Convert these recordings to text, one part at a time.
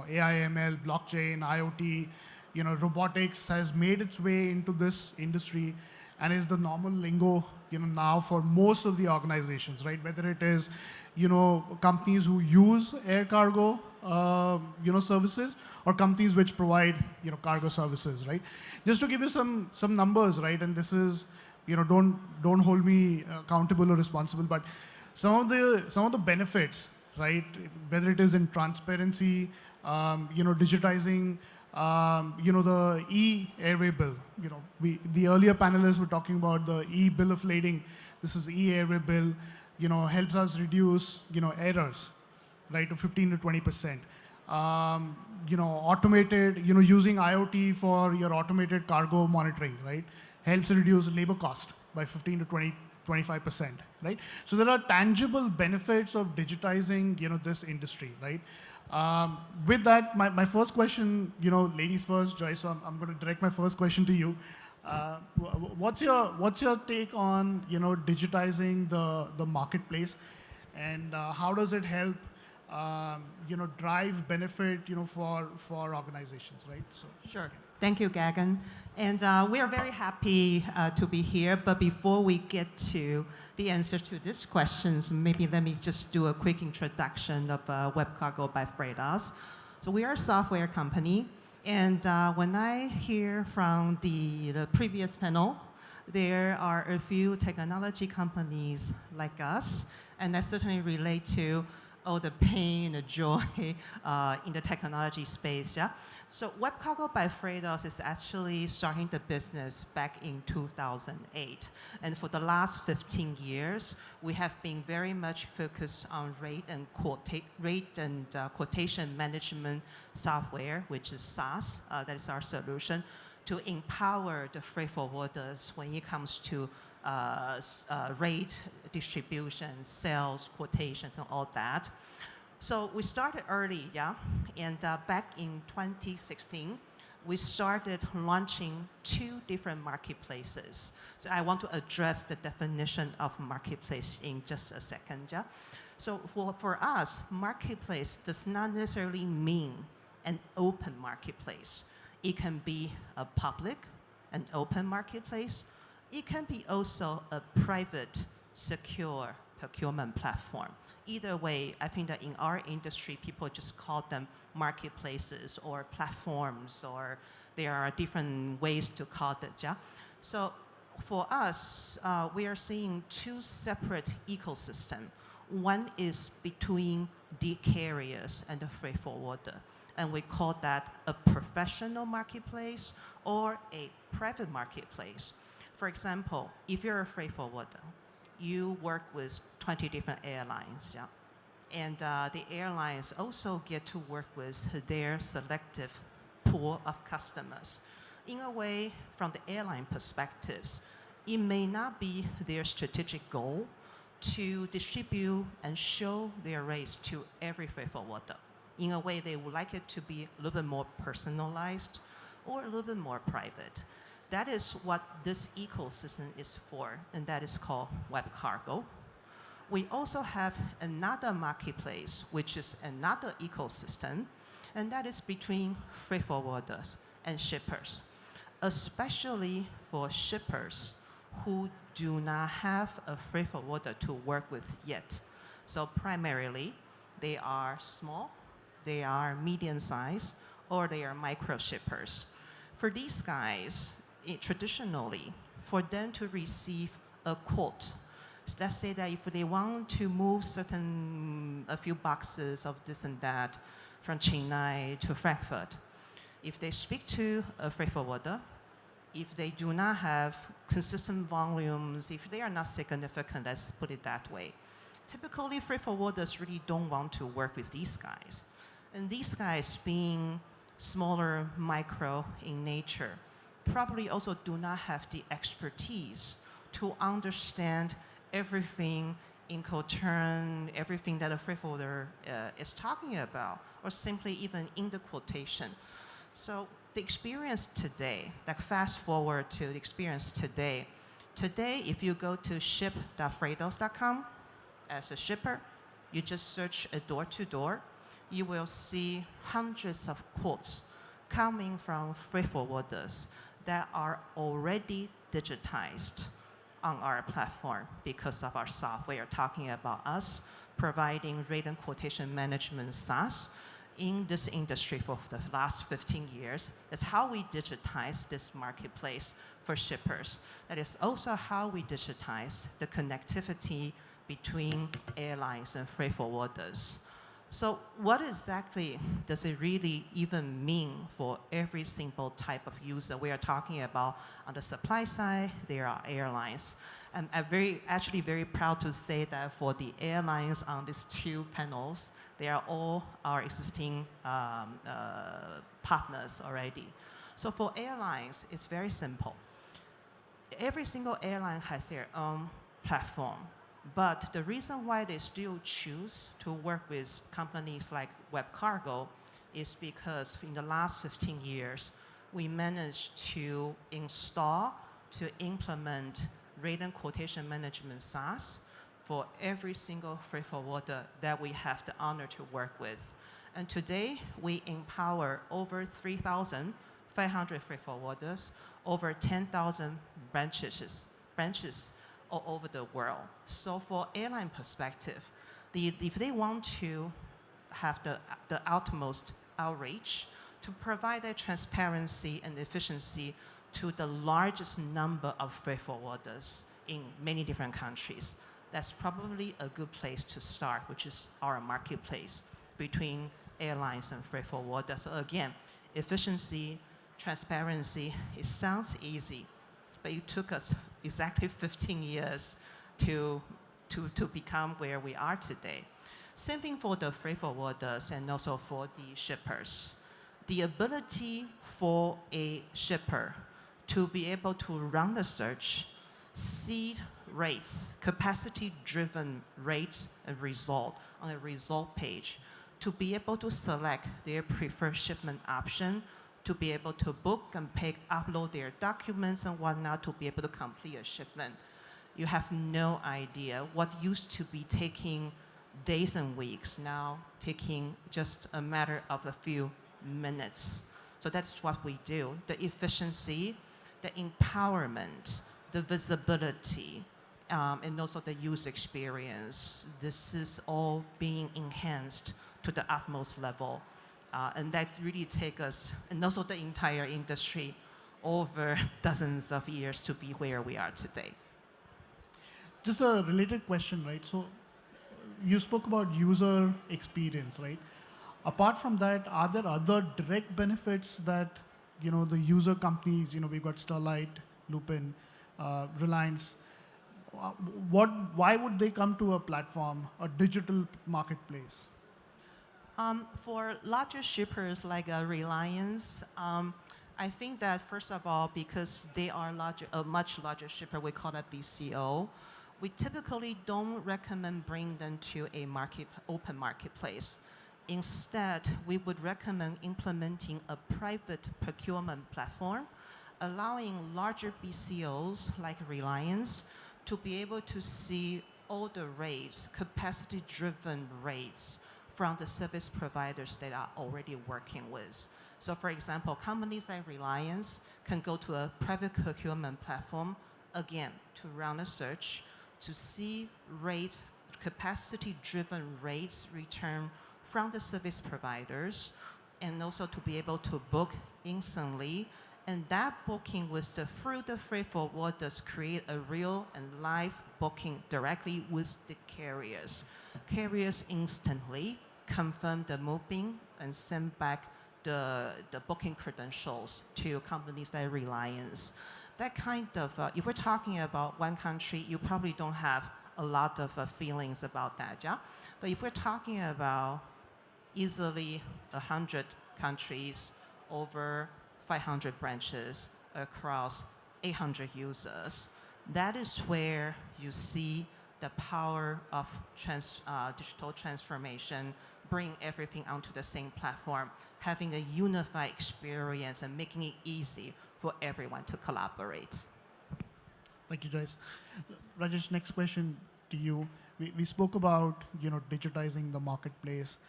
AI, ML, blockchain, IoT, robotics has made its way into this industry and is the normal lingo, now for most of the organizations, right? Whether it is, companies who use air cargo, services, or companies which provide, cargo services, right? Just to give you some numbers, right? And this is, don't hold me accountable or responsible, but some of the benefits, right? Whether it is in transparency, digitizing, the e-airway bill. The earlier panelists were talking about the e-bill of lading. This is e-airway bill, helps us reduce, errors, right, to 15 to 20%. Automated, using IoT for your automated cargo monitoring, right, helps reduce labor cost by 15 to 25%, right? So there are tangible benefits of digitizing, this industry, right? With that, my first question, ladies first, Joyce, so I'm going to direct my first question to you. What's your take on, digitizing the marketplace, and how does it help, drive benefit, for organizations, right? So. Sure. Thank you, Gagan. And we are very happy to be here. But before we get to the answer to these questions, maybe let me just do a quick introduction of WebCargo by Freightos. So we are a software company. And when I hear from the previous panel, there are a few technology companies like us. And I certainly relate to all the pain and the joy in the technology space, yeah? So WebCargo by Freightos is actually starting the business back in 2008. And for the last 15 years, we have been very much focused on rate and quotation management software, which is SaaS, that is our solution, to empower the freight forwarders when it comes to rate distribution, sales, quotations, and all that. So we started early, yeah? And back in 2016, we started launching 2 different marketplaces. So I want to address the definition of marketplace in just a second, yeah? So for us, marketplace does not necessarily mean an open marketplace. It can be a public, an open marketplace. It can be also a private, secure procurement platform. Either way, I think that in our industry, people just call them marketplaces or platforms, or there are different ways to call it, yeah? So for us, we are seeing 2 separate ecosystems. One is between the carriers and the freight forwarder, and we call that a professional marketplace or a private marketplace. For example, if you're a freight forwarder, you work with 20 different airlines, yeah? And the airlines also get to work with their selective pool of customers. In a way, from the airline perspectives, it may not be their strategic goal to distribute and show their rates to every freight forwarder. In a way, they would like it to be a little bit more personalized or a little bit more private. That is what this ecosystem is for, and that is called WebCargo. We also have another marketplace, which is another ecosystem, and that is between freight forwarders and shippers, especially for shippers who do not have a freight forwarder to work with yet. So primarily, they are small, they are medium-sized, or they are micro shippers. For these guys, traditionally, for them to receive a quote, so let's say that if they want to move a few boxes of this and that from Chennai to Frankfurt, if they speak to a freight forwarder, if they do not have consistent volumes, if they are not significant, let's put it that way, typically freight forwarders really don't want to work with these guys. And these guys, being smaller, micro in nature, probably also do not have the expertise to understand everything in Coterm, everything that a freight forwarder is talking about, or simply even in the quotation. So the experience today, like fast forward to the experience today, if you go to ship.freightos.com as a shipper, you just search a door-to-door, you will see hundreds of quotes coming from freight forwarders that are already digitized on our platform because of our software, talking about us providing rate and quotation management SaaS in this industry for the last 15 years. That's how we digitize this marketplace for shippers. That is also how we digitize the connectivity between airlines and freight forwarders. So what exactly does it really even mean for every single type of user? We are talking about on the supply side, there are airlines. And I'm actually very proud to say that for the airlines on these two panels, they are all our existing partners already. So for airlines, it's very simple. Every single airline has their own platform. But the reason why they still choose to work with companies like WebCargo is because in the last 15 years, we managed to install, to implement rate and quotation management SaaS for every single freight forwarder that we have the honor to work with. And today, we empower over 3,500 freight forwarders, over 10,000 branches all over the world. So for airline perspective, if they want to have the utmost outreach to provide that transparency and efficiency to the largest number of freight forwarders in many different countries, that's probably a good place to start, which is our marketplace between airlines and freight forwarders. So again, efficiency, transparency, it sounds easy, but it took us exactly 15 years to become where we are today. Same thing for the freight forwarders and also for the shippers. The ability for a shipper to be able to run the search, see rates, capacity-driven rates and result on a result page, to be able to select their preferred shipment option, to be able to book and upload their documents and whatnot to be able to complete a shipment. You have no idea what used to be taking days and weeks, now taking just a matter of a few minutes. So that's what we do. The efficiency, the empowerment, the visibility, and also the user experience. This is all being enhanced to the utmost level. And that really takes us, and also the entire industry, over dozens of years to be where we are today. Just a related question, right? So you spoke about user experience, right? Apart from that, are there other direct benefits that the user companies, we've got Starlight, Lupin, Reliance. Why would they come to a platform, a digital marketplace? For larger shippers like Reliance, I think that first of all, because they are a much larger shipper, we call that BCO. We typically don't recommend bringing them to a open marketplace. Instead, we would recommend implementing a private procurement platform, allowing larger BCOs like Reliance to be able to see all the rates, capacity-driven rates from the service providers that are already working with. So for example, companies like Reliance can go to a private procurement platform, again, to run a search, to see rates, capacity-driven rates return from the service providers, and also to be able to book instantly. And that booking through the freight forwarders create a real and live booking directly with the carriers. Carriers instantly confirm the moving and send back the booking credentials to companies like Reliance. That kind of, if we're talking about one country, you probably don't have a lot of feelings about that, yeah? But if we're talking about easily 100 countries, over 500 branches across 800 users, that is where you see the power of digital transformation, bring everything onto the same platform, having a unified experience and making it easy for everyone to collaborate. Thank you, Joyce. Rajesh, next question to you. We spoke about digitizing the marketplace,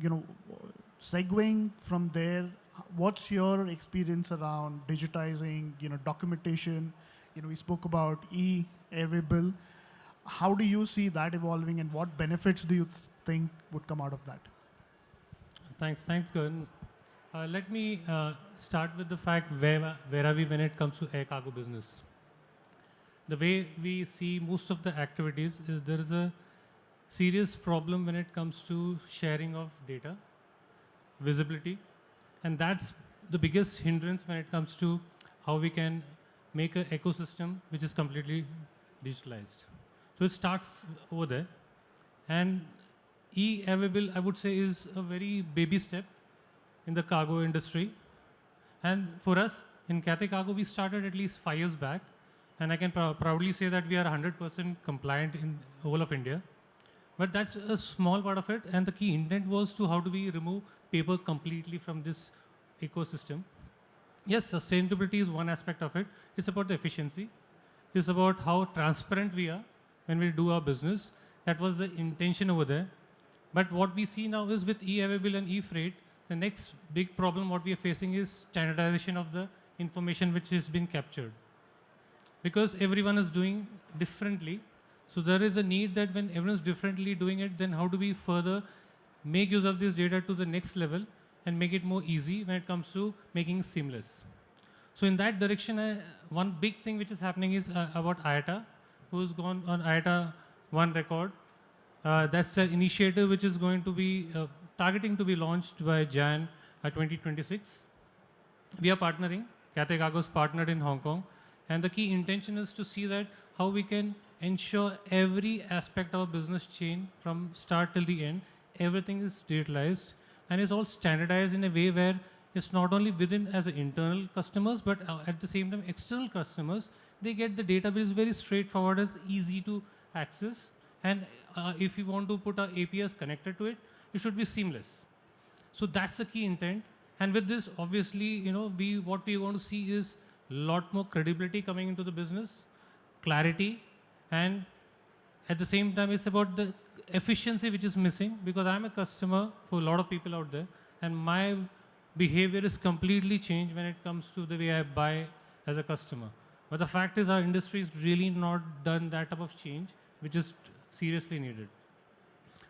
You know, segueing from there, what's your experience around digitizing, documentation? We spoke about e-airway bill. How do you see that evolving, and what benefits do you think would come out of that? Thanks, Gordon. Let me start with the fact where are we when it comes to air cargo business. The way we see most of the activities is there is a serious problem when it comes to sharing of data, visibility, and that's the biggest hindrance when it comes to how we can make an ecosystem which is completely digitalized. So it starts over there, and e-available, I would say, is a very baby step in the cargo industry. And for us in Cathay Cargo, we started at least 5 years back, and I can proudly say that we are 100% compliant in whole of India. But that's a small part of it, and the key intent was to how do we remove paper completely from this ecosystem. Yes, sustainability is one aspect of it. It's about the efficiency. It's about how transparent we are when we do our business. That was the intention over there. But what we see now is with e-available and e-freight, the next big problem what we are facing is standardization of the information which is being captured. Because everyone is doing differently. So there is a need that when everyone is differently doing it, then how do we further make use of this data to the next level and make it more easy when it comes to making seamless. So in that direction, one big thing which is happening is about IATA, who's gone on IATA One Record. That's an initiative which is going to be targeting to be launched by Jan 2026. We are partnering. Cathay Cargo's partnered in Hong Kong, and the key intention is to see that how we can ensure every aspect of our business chain from start till the end, everything is digitalized and is all standardized in a way where it's not only within as internal customers, but at the same time external customers, they get the data which is very straightforward, it's easy to access. And if you want to put our APIs connected to it, it should be seamless. So that's the key intent. And with this, obviously, what we want to see is a lot more credibility coming into the business, clarity, and at the same time, it's about the efficiency which is missing, because I'm a customer for a lot of people out there, and my behavior is completely changed when it comes to the way I buy as a customer. But the fact is, our industry is really not done that type of change, which is seriously needed.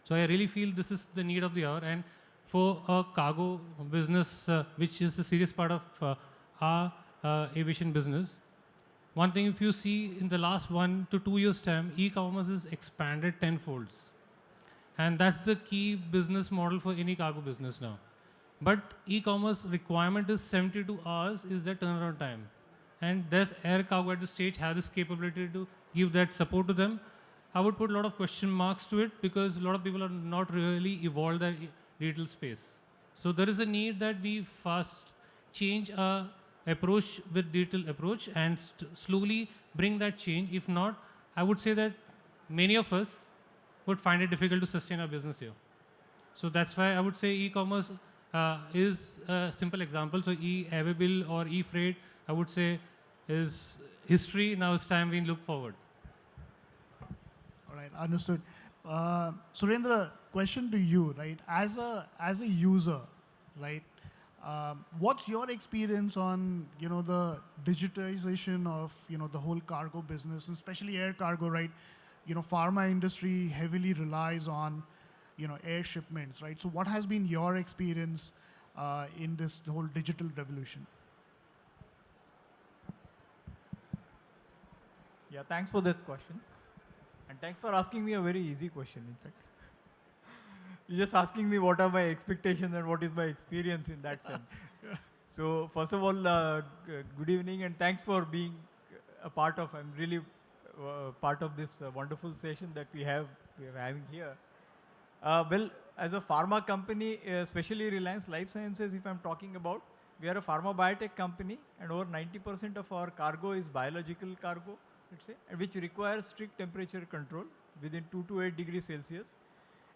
So I really feel this is the need of the hour. And for a cargo business, which is a serious part of our aviation business, one thing if you see in the last 1 to 2 years time, e-commerce is expanded tenfolds. And that's the key business model for any cargo business now. But e-commerce requirement is 72 hours is the turnaround time. And does air cargo at this stage have this capability to give that support to them? I would put a lot of question marks to it, because a lot of people are not really evolved that digital space. So there is a need that we first change our approach with digital approach and slowly bring that change. If not, I would say that many of us would find it difficult to sustain our business here. So that's why I would say e-commerce is a simple example. So e-available or e-freight, I would say, is history. Now it's time we look forward. All right, understood. Surendra, question to you, right? As a user, right? What's your experience on the digitization of the whole cargo business, and especially air cargo, right? Pharma industry heavily relies on air shipments, right? So what has been your experience in this whole digital revolution? Yeah, thanks for that question. And thanks for asking me a very easy question, in fact. You're just asking me what are my expectations and what is my experience in that sense. So first of all, good evening and thanks for being a part of, I'm really part of this wonderful session that we are having here. Well, as a pharma company, especially Reliance Life Sciences, if I'm talking about, we are a pharma biotech company, and over 90% of our cargo is biological cargo, let's say, which requires strict temperature control within 2 to 8 degrees Celsius.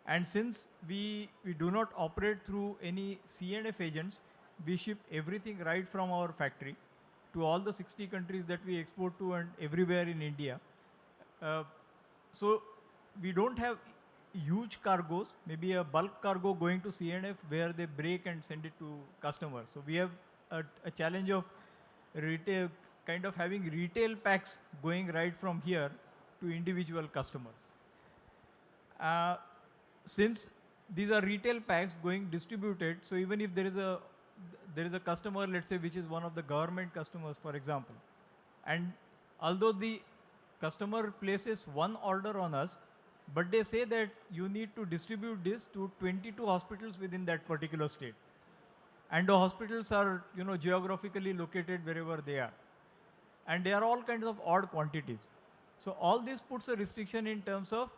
And since we do not operate through any C&F agents, we ship everything right from our factory to all the 60 countries that we export to and everywhere in India. So we don't have huge cargoes, maybe a bulk cargo going to CNF where they break and send it to customers. So we have a challenge of retail, kind of having retail packs going right from here to individual customers. Uh, since these are retail packs going distributed, so even if there is a customer, let's say, which is one of the government customers, for example, and although the customer places one order on us, but they say that you need to distribute this to 22 hospitals within that particular state, and the hospitals are geographically located wherever they are, and they are all kinds of odd quantities. So all this puts a restriction in terms of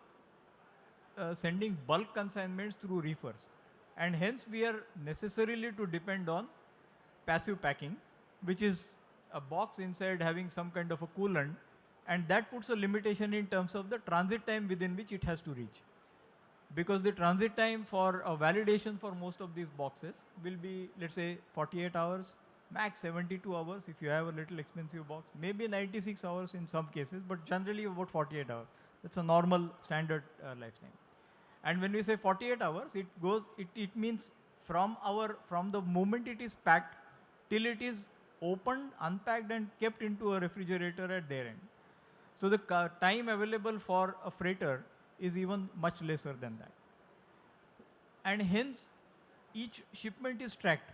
sending bulk consignments through reefers, and hence we are necessarily to depend on passive packing, which is a box inside having some kind of a coolant, and that puts a limitation in terms of the transit time within which it has to reach. Because the transit time for a validation for most of these boxes will be, let's say, 48 hours, max 72 hours if you have a little expensive box, maybe 96 hours in some cases, but generally about 48 hours. That's a normal standard lifetime. And when we say 48 hours, it means from the moment it is packed till it is opened, unpacked, and kept into a refrigerator at their end. So the time available for a freighter is even much lesser than that. And hence, each shipment is tracked.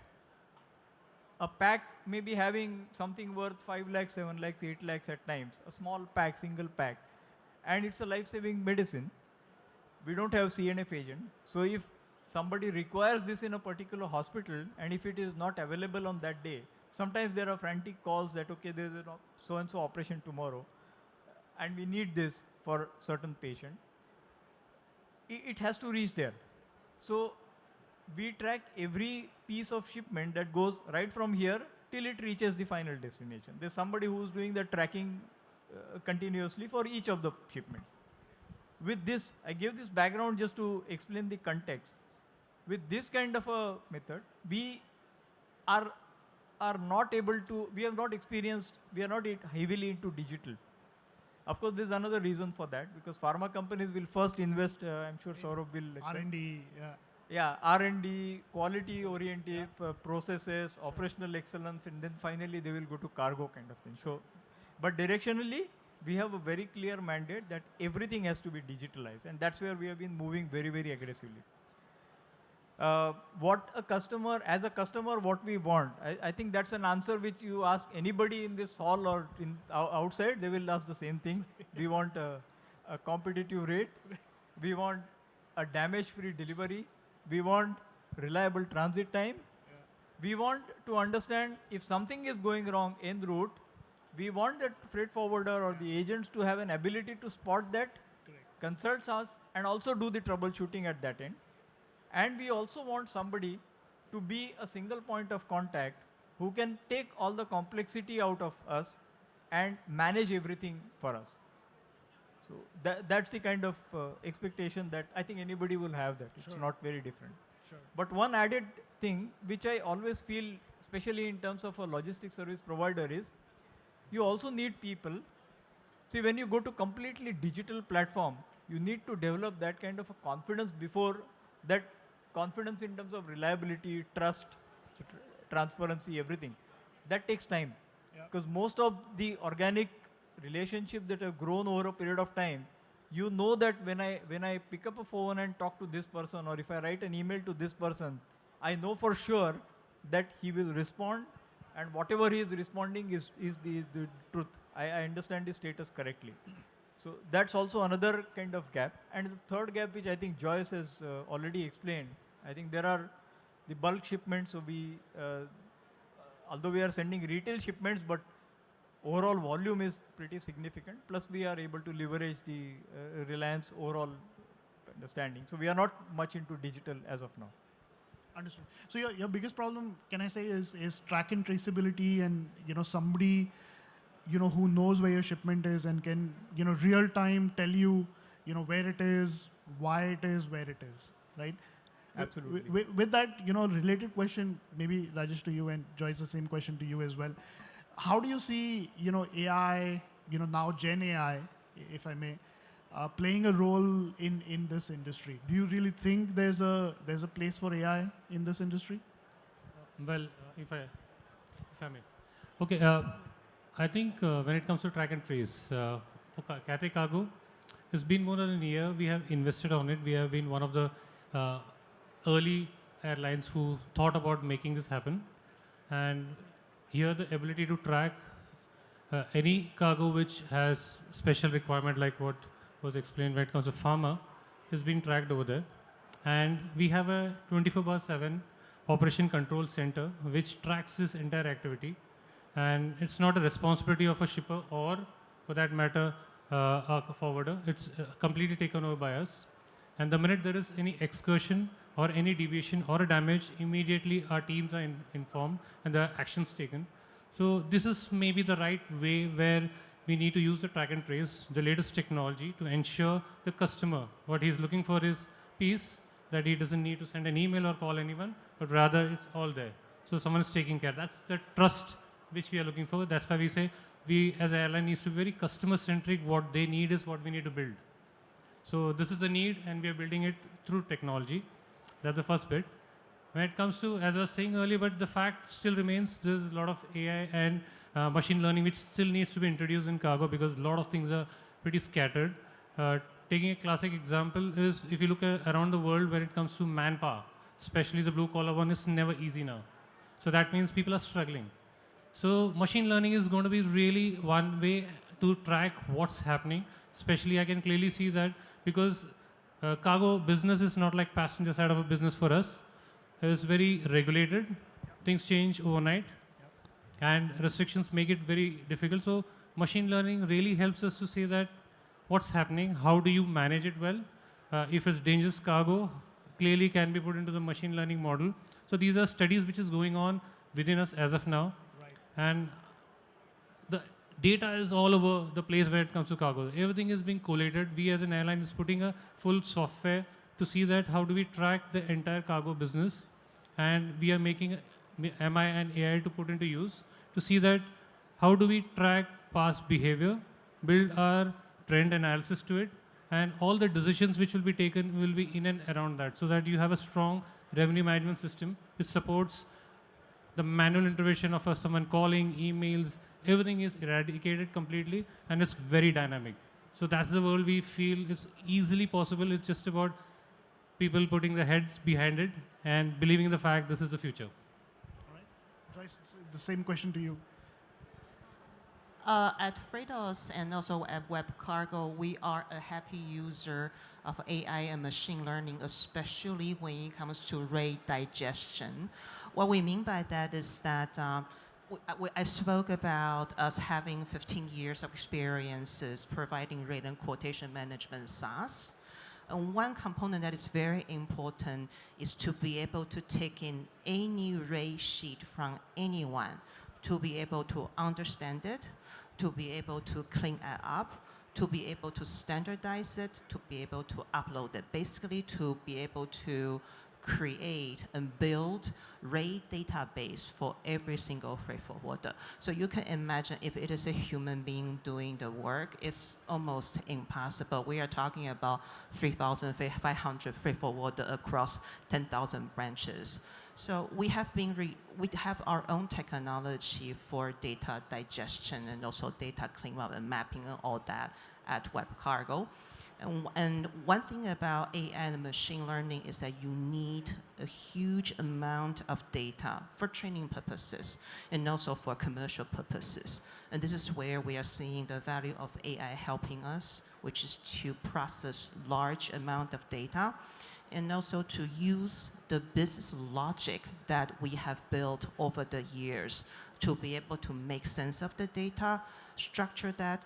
A pack may be having something worth 5 lakhs, 7 lakhs, 8 lakhs at times, a small pack, single pack, and it's a life-saving medicine. We don't have CNF agent. So if somebody requires this in a particular hospital, and if it is not available on that day, sometimes there are frantic calls that, okay, there's a so-and-so operation tomorrow, and we need this for certain patient. It has to reach there. So we track every piece of shipment that goes right from here till it reaches the final destination. There's somebody who's doing the tracking continuously for each of the shipments. With this, I give this background just to explain the context. With this kind of a method, we are not able to, we have not experienced, we are not heavily into digital. Of course, there's another reason for that, because pharma companies will first invest, I'm sure Saurabh will. R&D, yeah. Yeah, R&D, quality oriented processes, operational excellence, and then finally they will go to cargo kind of thing. So, but directionally, we have a very clear mandate that everything has to be digitalized, and that's where we have been moving very, very aggressively. What a customer, as a customer, what we want, I think that's an answer which you ask anybody in this hall or outside, they will ask the same thing. We want a competitive rate. We want a damage-free delivery. We want reliable transit time. Yeah. We want to understand if something is going wrong en route, we want that freight forwarder or the agents to have an ability to spot that, consult us, and also do the troubleshooting at that end. And we also want somebody to be a single point of contact who can take all the complexity out of us and manage everything for us. So that's the kind of expectation that I think anybody will have that. It's not very different. Sure. But one added thing which I always feel, especially in terms of a logistics service provider, is you also need people. See, when you go to completely digital platform, you need to develop that kind of a confidence before that confidence in terms of reliability, trust, transparency, everything. That takes time. Because most of the organic relationships that have grown over a period of time, you know that when I pick up a phone and talk to this person, or if I write an email to this person, I know for sure that he will respond, and whatever he is responding is the truth. I understand the status correctly. So that's also another kind of gap. And the third gap, which I think Joyce has already explained, I think there are the bulk shipments. So although we are sending retail shipments, but overall volume is pretty significant. Plus we are able to leverage the Reliance overall understanding. So we are not much into digital as of now. Understood. So your biggest problem, can I say, is track and traceability, and somebody who knows where your shipment is and can real time tell you where it is, why it is, where it is, right? Absolutely. With that related question, maybe Rajesh to you, and Joyce, the same question to you as well. How do you see AI, now Gen AI, if I may, playing a role in this industry? Do you really think there's a place for AI in this industry? Well, if I may. Okay, I think when it comes to track and trace, for Cathay Cargo, it's been more than a year. We have invested on it. We have been one of the uh, early airlines who thought about making this happen. And here, the ability to track any cargo which has special requirement, like what was explained when it comes to pharma, is being tracked over there. And we have a 24/7 operation control center which tracks this entire activity. And it's not a responsibility of a shipper or, for that matter, a forwarder. It's completely taken over by us. And the minute there is any excursion or any deviation or a damage, immediately our teams are informed and there are actions taken. So this is maybe the right way where we need to use the track and trace, the latest technology, to ensure the customer what he's looking for is peace, that he doesn't need to send an email or call anyone, but rather it's all there. So someone is taking care. That's the trust which we are looking for. That's why we say we as an airline needs to be very customer centric. What they need is what we need to build. So this is the need, and we are building it through technology. That's the first bit. When it comes to, as I was saying earlier, but the fact still remains, there's a lot of AI and machine learning which still needs to be introduced in cargo, because a lot of things are pretty scattered. Taking a classic example is, if you look around the world when it comes to manpower, especially the blue collar one, is never easy now. So that means people are struggling. So machine learning is going to be really one way to track what's happening. Especially I can clearly see that, because cargo business is not like passenger side of a business for us. It's very regulated. Things change overnight, and restrictions make it very difficult. So machine learning really helps us to say that what's happening, how do you manage it well. If it's dangerous cargo, clearly can be put into the machine learning model. So these are studies which is going on within us as of now. Right. And the data is all over the place when it comes to cargo. Everything is being collated. We as an airline is putting a full software to see that how do we track the entire cargo business. And we are making MI and AI to put into use to see that how do we track past behavior, build our trend analysis to it, and all the decisions which will be taken will be in and around that, so that you have a strong revenue management system which supports the manual intervention of someone calling, emails, everything is eradicated completely, and it's very dynamic. So that's the world we feel it's easily possible. It's just about people putting their heads behind it and believing in the fact this is the future. All right. Joyce, it's the same question to you. At Freightos and also at Web Cargo, we are a happy user of AI and machine learning, especially when it comes to rate digestion. What we mean by that is that I spoke about us having 15 years of experiences providing rate and quotation management SaaS. And one component that is very important is to be able to take in any rate sheet from anyone, to be able to understand it, to be able to clean it up, to be able to standardize it, to be able to upload it. Basically, to be able to create and build rate database for every single freight forwarder. So you can imagine if it is a human being doing the work, it's almost impossible. We are talking about 3,500 freight forwarder across 10,000 branches. So we have our own technology for data digestion and also data cleanup and mapping and all that at Web Cargo. And one thing about AI and machine learning is that you need a huge amount of data for training purposes and also for commercial purposes. And this is where we are seeing the value of AI helping us, which is to process large amount of data and also to use the business logic that we have built over the years to be able to make sense of the data, structure that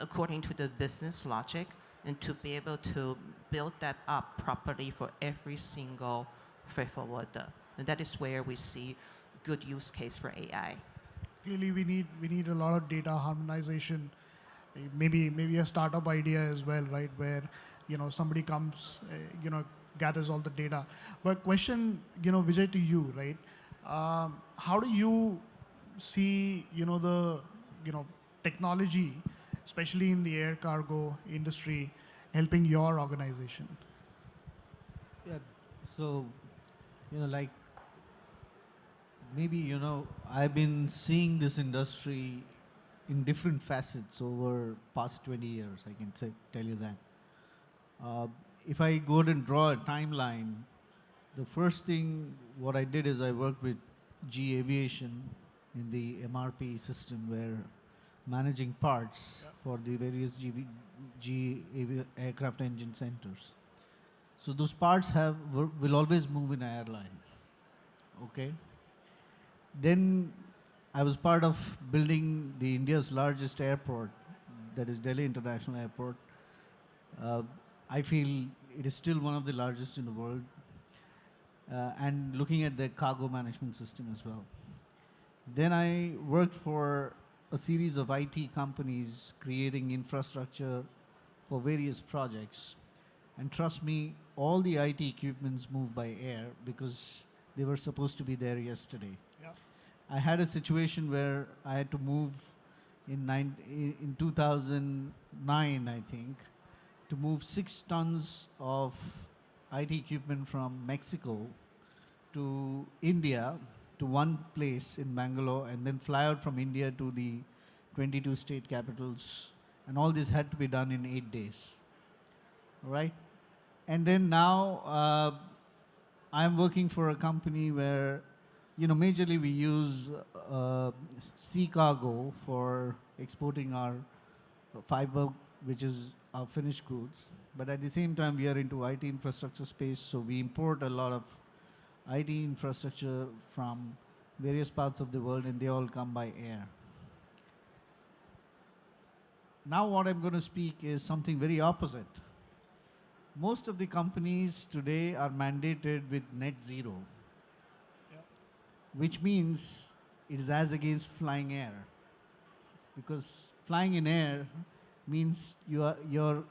according to the business logic, and to be able to build that up properly for every single freight forwarder. And that is where we see good use case for AI. Clearly, we need a lot of data harmonization. Maybe a startup idea as well, right? Where somebody comes, gathers all the data. But question, Vijay, to you, right? How do you see the technology especially in the air cargo industry, helping your organization? Yeah. So, like maybe, I've been seeing this industry in different facets over past 20 years. I can tell you that. Uh, if I go and draw a timeline, the first thing what I did is I worked with G Aviation in the MRP system, where managing parts for the various aircraft engine centers. So those parts will always move in an airline. Okay. Then I was part of building the India's largest airport, that is Delhi International Airport. Uh, I feel it is still one of the largest in the world. And looking at the cargo management system as well. Then I worked for a series of IT companies creating infrastructure for various projects. And trust me, all the IT equipments move by air because they were supposed to be there yesterday. Yeah. I had a situation where I had to move in 2009, I think, to move 6 tons of IT equipment from Mexico to India, to one place in Bangalore, and then fly out from India to the 22 state capitals. And all this had to be done in 8 days. All right? And then now I'm working for a company where, majorly we use sea cargo for exporting our fiber, which is our finished goods. But at the same time, we are into IT infrastructure space, so we import a lot of IT infrastructure from various parts of the world, and they all come by air. Now what I'm going to speak is something very opposite. Most of the companies today are mandated with net zero, Yeah. which means it is as against flying air. Because flying in air means you're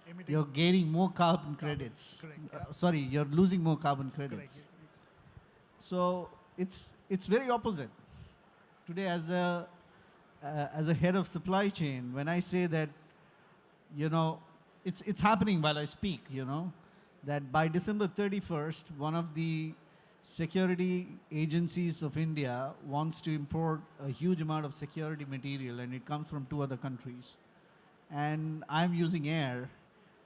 Emitting gaining more carbon credits. correct, yeah. Sorry, you're losing more carbon credits. correct. So it's very opposite. Today, as a head of supply chain, when I say that, it's happening while I speak, that by December 31st, one of the security agencies of India wants to import a huge amount of security material, and it comes from 2 other countries. And I'm using air,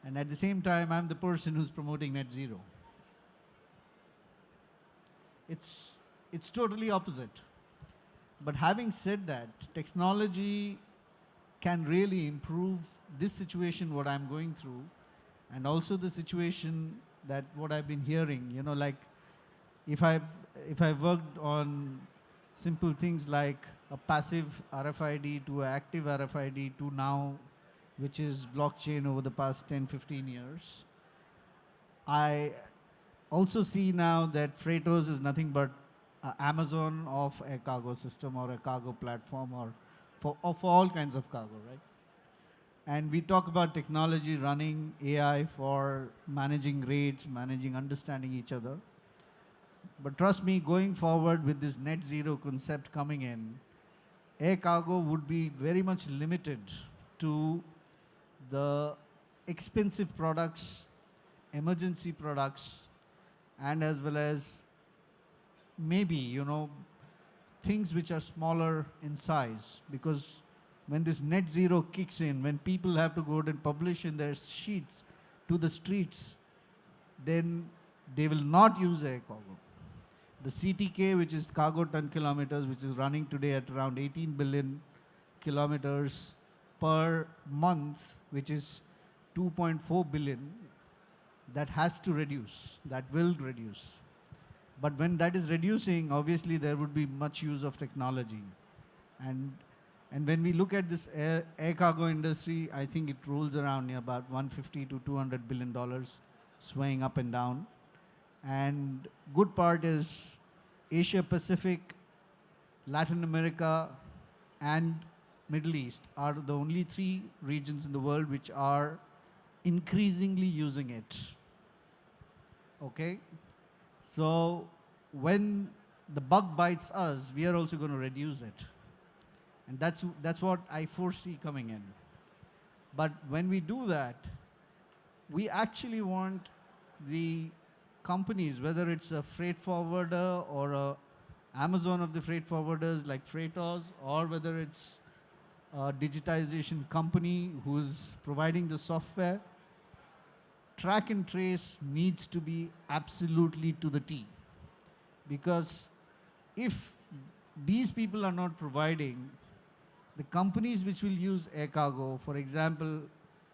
and at the same time, I'm the person who's promoting net zero. It's totally opposite. But having said that, technology can really improve this situation, what I'm going through, and also the situation that what I've been hearing. Like if I've worked on simple things like a passive RFID to an active RFID to now, which is blockchain over the past 10, 15 years, I also see now that Freightos is nothing but Amazon of a cargo system or a cargo platform, or for all kinds of cargo, right? And we talk about technology running AI for managing rates, managing understanding each other. But trust me, going forward with this net zero concept coming in, air cargo would be very much limited to the expensive products, emergency products, and as well as maybe, things which are smaller in size. Because when this net zero kicks in, when people have to go and publish in their sheets to the streets, then they will not use air cargo. The CTK, which is cargo ton kilometers, which is running today at around 18 billion kilometers per month, which is 2.4 billion, that has to reduce, that will reduce. But when that is reducing, obviously there would be much use of technology. And when we look at this air cargo industry, I think it rolls around near about 150 to 200 billion dollars, swaying up and down. And good part is Asia Pacific, Latin America, and Middle East are the only 3 regions in the world which are increasingly using it. Okay? So when the bug bites us, we are also going to reduce it. And that's what I foresee coming in. But when we do that, we actually want the companies, whether it's a freight forwarder or a Amazon of the freight forwarders like Freightos, or whether it's a digitization company who's providing the software, track and trace needs to be absolutely to the T. Because if these people are not providing, the companies which will use air cargo, for example,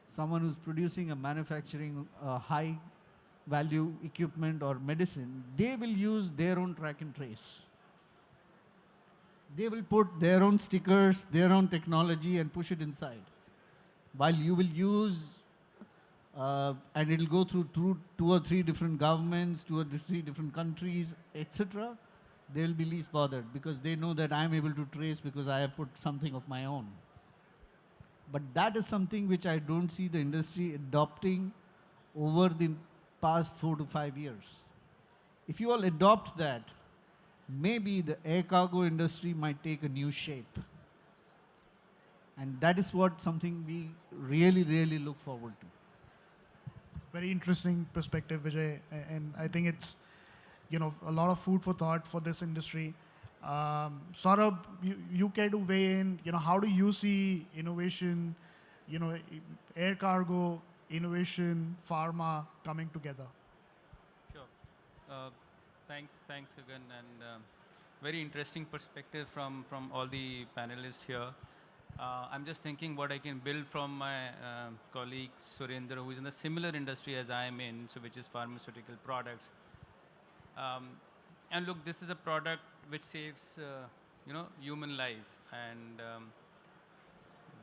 someone who's producing a manufacturing high value equipment or medicine, they will use their own track and trace. They will put their own stickers, their own technology, and push it inside. While you will use, and it'll go through two or three different governments, two or three different countries, etc. They'll be least bothered because they know that I'm able to trace because I have put something of my own. But that is something which I don't see the industry adopting over the past 4 to 5 years. If you all adopt that, maybe the air cargo industry might take a new shape. And that is what something we really, really look forward to. Very interesting perspective, Vijay, and I think it's a lot of food for thought for this industry. Saurabh, you care to weigh in? How do you see innovation, air cargo, innovation, pharma coming together? Sure. Thanks again, and very interesting perspective from all the panelists here. I'm just thinking what I can build from my colleague Surendra, who is in a similar industry as I am in, so which is pharmaceutical products. Um, and look, this is a product which saves, human life, and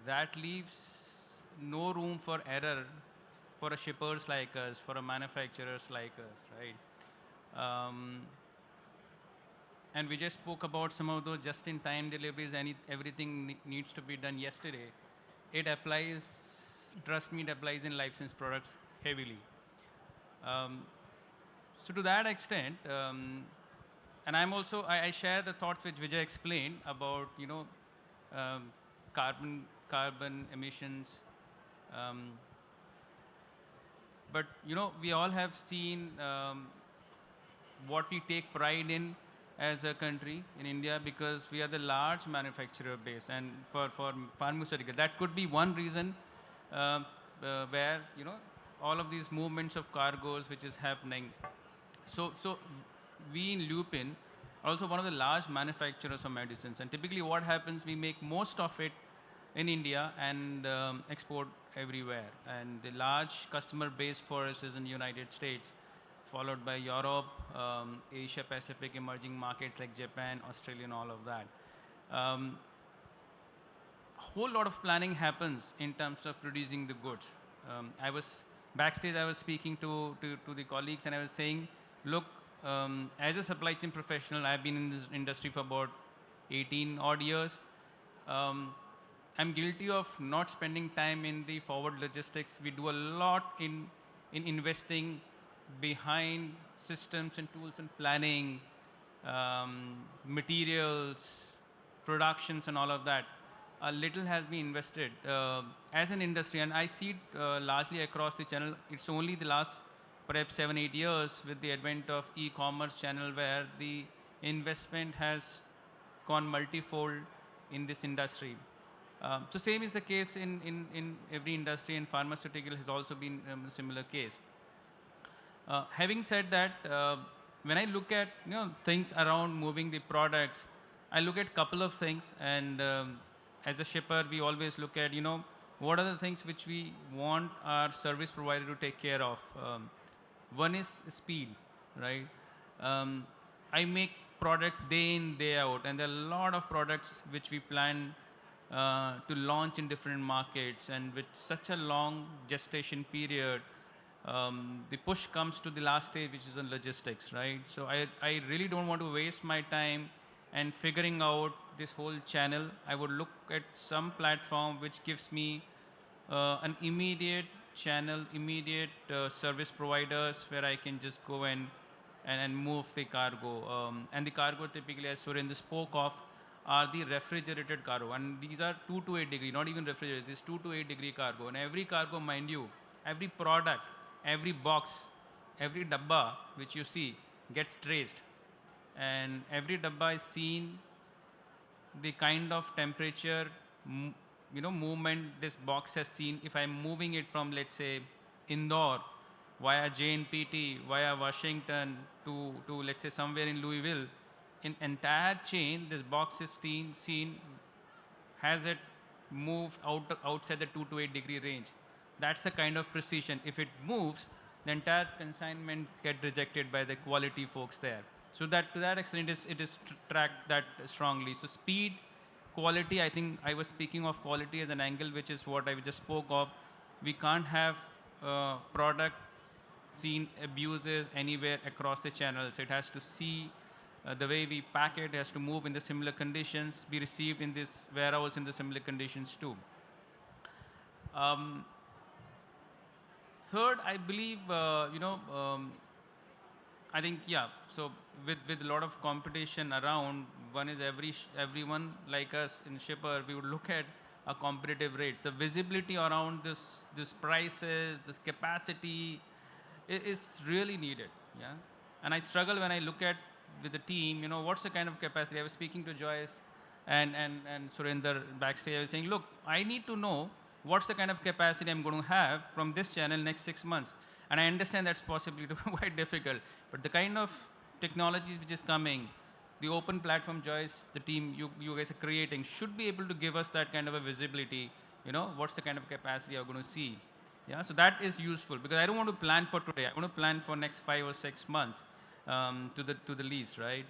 that leaves no room for error for a shippers like us, for a manufacturers like us, right? Um, and we just spoke about some of those just-in-time deliveries. Everything needs to be done yesterday. It applies. Trust me, it applies in life science products heavily. Um, so to that extent, and I share the thoughts which Vijay explained about um, carbon emissions. Um, but we all have seen what we take pride in as a country in India, because we are the large manufacturer base, and for pharmaceutical, that could be one reason where all of these movements of cargoes which is happening. So we in Lupin are also one of the large manufacturers of medicines, and typically what happens, we make most of it in India and export everywhere. And the large customer base for us is in United States, followed by Europe, Asia Pacific, emerging markets like Japan, Australia, and all of that. Um, whole lot of planning happens in terms of producing the goods. I was backstage, I was speaking to the colleagues, and I was saying, look, as a supply chain professional, I've been in this industry for about 18 odd years. Um, I'm guilty of not spending time in the forward logistics. We do a lot in investing behind systems and tools and planning, materials, productions, and all of that. A little has been invested as an industry, and I see it largely across the channel. It's only the last perhaps 7 8 years with the advent of e-commerce channel where the investment has gone multifold in this industry. So same is the case in every industry, and pharmaceutical has also been a similar case. Having said that, when I look at things around moving the products, I look at couple of things, and as a shipper, we always look at what are the things which we want our service provider to take care of. One is speed, right? Um, I make products day in day out, and there are a lot of products which we plan to launch in different markets, and with such a long gestation period, the push comes to the last stage, which is on logistics, right? So I really don't want to waste my time and figuring out this whole channel. I would look at some platform which gives me an immediate channel, immediate service providers where I can just go and move the cargo. And the cargo typically, as Surendra spoke of, are the refrigerated cargo, and these are 2 to 8 degree, not even refrigerated. This 2 to 8 degree cargo, and every cargo, mind you, every product, every box, every dabba which you see gets traced, and every dabba is seen the kind of temperature, movement this box has seen. If I'm moving it from, let's say, Indore via JNPT via Washington to let's say somewhere in Louisville, in entire chain this box is seen has it moved outside the 2 to 8 degree range. That's the kind of precision. If it moves, the entire consignment get rejected by the quality folks there. So that to that extent, it is tracked that strongly. So speed, quality. I think I was speaking of quality as an angle, which is what I just spoke of. We can't have product seen abuses anywhere across the channels. It has to see the way we pack it has to move in the similar conditions, be received in this warehouse in the similar conditions too. Um, Third, I believe, I think, yeah, so with a lot of competition around, one is everyone like us in shipper, we would look at competitive rates. The visibility around this prices, this capacity is really needed. Yeah. And I struggle when I look at with the team, what's the kind of capacity. I was speaking to Joyce and Surinder backstage. I was saying, look, I need to know what's the kind of capacity I'm going to have from this channel next 6 months. And I understand that's possibly quite difficult, but the kind of technologies which is coming, the open platform, Joyce, the team you guys are creating should be able to give us that kind of a visibility. What's the kind of capacity you're going to see. Yeah, so that is useful because I don't want to plan for today. I want to plan for next 5 or 6 months to the least, right?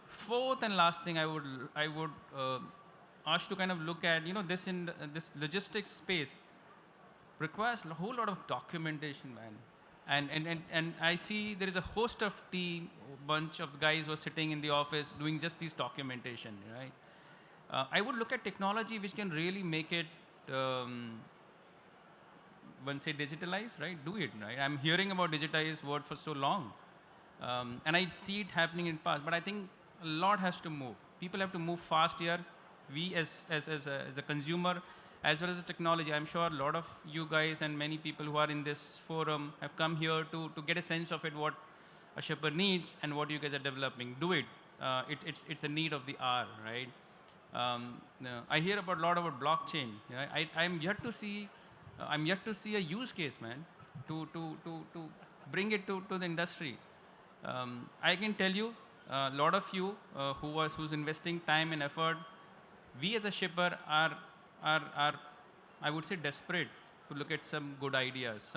Fourth and last thing I would ask to kind of look at, this in this logistics space requires a whole lot of documentation, man. And I see there is a host of team, bunch of guys who are sitting in the office doing just this documentation, right? I would look at technology which can really make it, one say digitalize, right? Do it, right? I'm hearing about digitized word for so long. And I see it happening in past, but I think a lot has to move. People have to move fast here. We as a consumer, as well as a technology, I'm sure a lot of you guys and many people who are in this forum have come here to get a sense of it, what a shipper needs and what you guys are developing. Do it. It's a need of the hour, right? I hear about a lot about blockchain. I'm yet to see a use case, man, to bring it to the industry. I can tell you, a lot of you who's investing time and effort, we as a shipper are I would say desperate to look at some good ideas,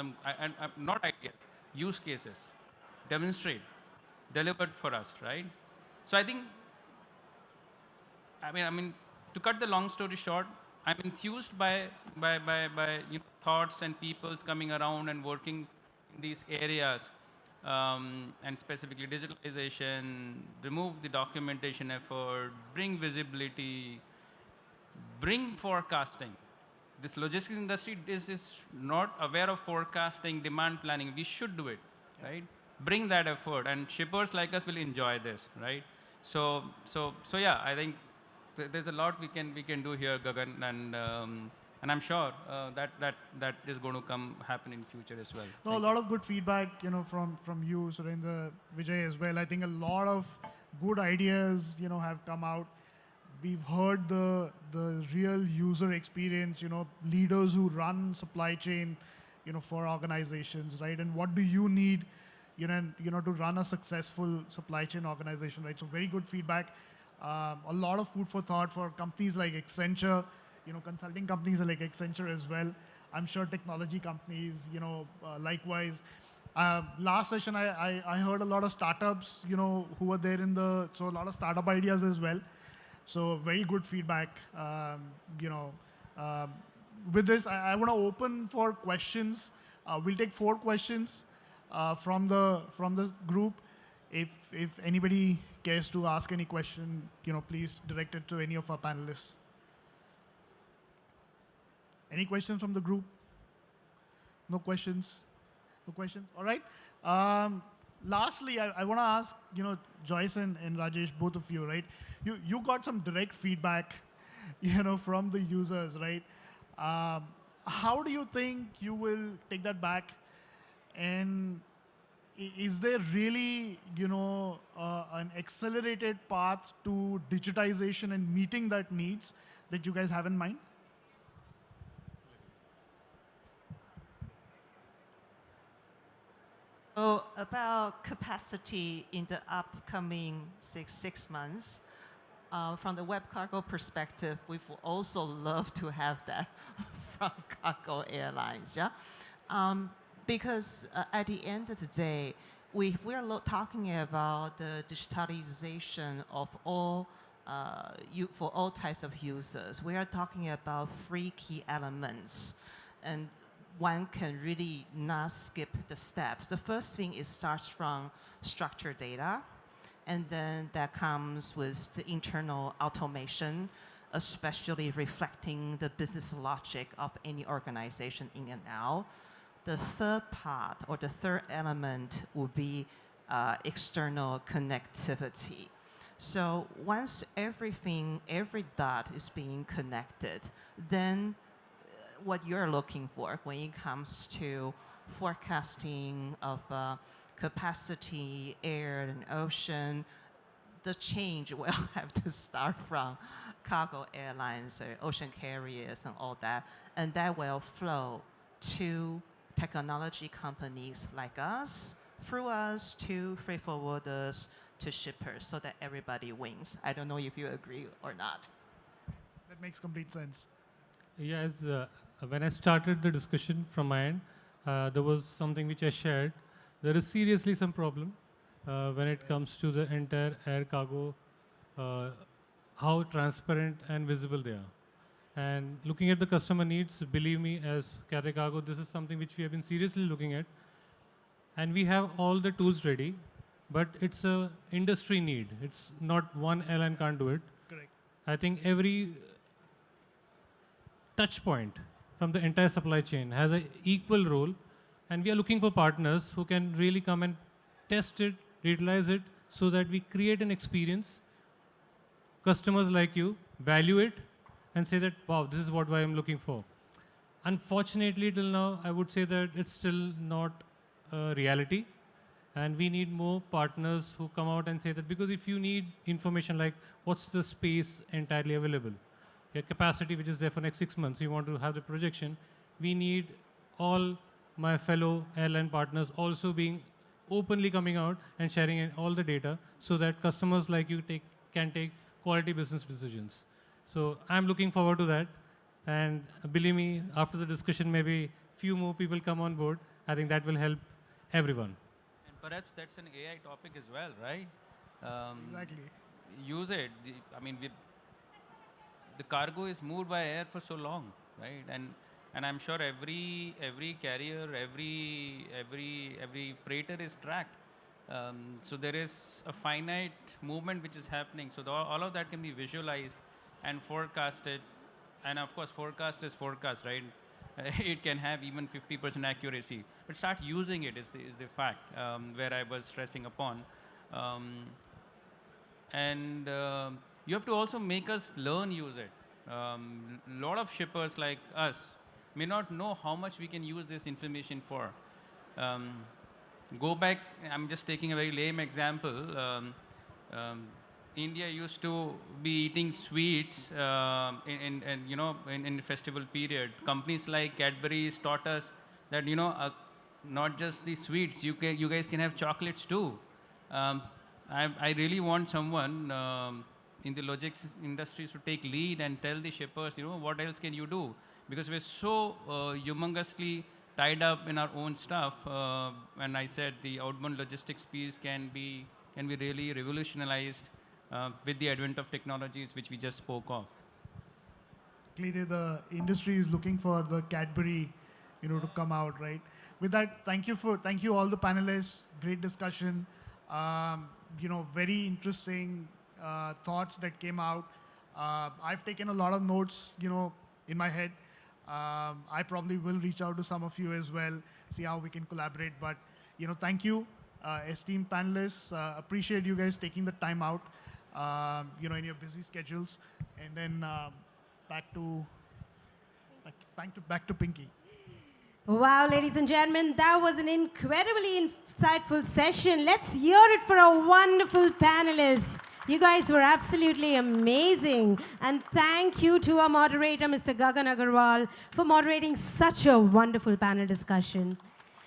not ideas, use cases, demonstrate, delivered for us, right? So I think, I mean, to cut the long story short, I'm enthused by thoughts and people's coming around and working in these areas, and specifically digitalization, remove the documentation effort, bring visibility, bring forecasting. This logistics industry is not aware of forecasting, demand planning. We should do it, right? Bring that effort, and shippers like us will enjoy this, right? So yeah, I think there's a lot we can do here, Gagan, and I'm sure that is going to happen in future as well. No, a Thank lot you. of good feedback, from you, Surendra, Vijay as well. I think a lot of good ideas, have come out. We've heard the real user experience, leaders who run supply chain, for organizations, right? And what do you need, to run a successful supply chain organization, right? So very good feedback. A lot of food for thought for companies like Accenture, consulting companies like Accenture as well. I'm sure technology companies, likewise. Last session, I heard a lot of startups, who were there so a lot of startup ideas as well. So very good feedback. With this, I want to open for questions. We'll take 4 questions from the group. If anybody cares to ask any question, please direct it to any of our panelists. Any questions from the group? No questions? No questions? All right. lastly, I want to ask, Joyce and Rajesh, both of you, right? You got some direct feedback, from the users, right? Um, how do you think you will take that back? And is there really, an accelerated path to digitization and meeting that needs that you guys have in mind? So about capacity in the upcoming six months, from the web cargo perspective, we would also love to have that from cargo airlines, yeah? Because at the end of the day, if we're talking about the digitalization of all, for all types of users, we are talking about three key elements. And one can really not skip the steps. The first thing is starts from structured data, and then that comes with the internal automation, especially reflecting the business logic of any organization in and out. The third part or the third element would be external connectivity. So once everything, every dot is being connected, then what you're looking for when it comes to forecasting of capacity, air and ocean, the change will have to start from cargo airlines or ocean carriers and all that, and that will flow to technology companies like us, through us to freight forwarders to shippers, so that everybody wins. I don't know if you agree or not. That makes complete sense. Yes, when I started the discussion from my end, there was something which I shared. There is seriously some problem when it comes to the entire air cargo, uh, how transparent and visible they are. And looking at the customer needs, believe me, as Cathay Cargo, this is something which we have been seriously looking at. And we have all the tools ready, but it's a industry need. It's not one airline can't do it. Correct. I think every touch point from the entire supply chain has an equal role, and we are looking for partners who can really come and test it, utilize it, so that we create an experience. Customers like you value it and say that, wow, this is what I am looking for. Unfortunately, till now, I would say that it's still not a reality. And we need more partners who come out and say that, because if you need information like what's the space entirely available, your capacity which is there for next 6 months, you want to have the projection, we need all my fellow airline partners also being openly coming out and sharing all the data so that customers like you can take quality business decisions. So I'm looking forward to that. And believe me, after the discussion, maybe few more people come on board. I think that will help everyone. And perhaps that's an AI topic as well, right? Um, Exactly. use it. I mean, the cargo is moved by air for so long, right? And I'm sure every carrier, every freighter is tracked. So there is a finite movement which is happening. So all of that can be visualized and forecasted. And of course, forecast is forecast, right? It can have even 50% accuracy. But start using it is the fact where I was stressing upon. Um, and you have to also make us learn use it. Lot of shippers like us may not know how much we can use this information for. Um, go back, I'm just taking a very lame example. Um, India used to be eating sweets in the festival period. Companies like Cadbury's taught us that not just the sweets, you guys can have chocolates too. Um, I really want someone in the logistics industries to take lead and tell the shippers, what else can you do? Because we're so humongously tied up in our own stuff. And I said the outbound logistics piece can be really revolutionized with the advent of technologies which we just spoke of. Clearly, the industry is looking for the Cadbury, to come out, right? With that, thank you all the panelists. Great discussion. Very interesting thoughts that came out. I've taken a lot of notes, in my head. I probably will reach out to some of you as well, see how we can collaborate. But, thank you. esteemed panelists. Appreciate you guys taking the time out, in your busy schedules. And then back to Pinky. Wow, ladies and gentlemen, that was an incredibly insightful session. Let's hear it for our wonderful panelists. You guys were absolutely amazing. And thank you to our moderator, Mr. Gagan Agarwal, for moderating such a wonderful panel discussion.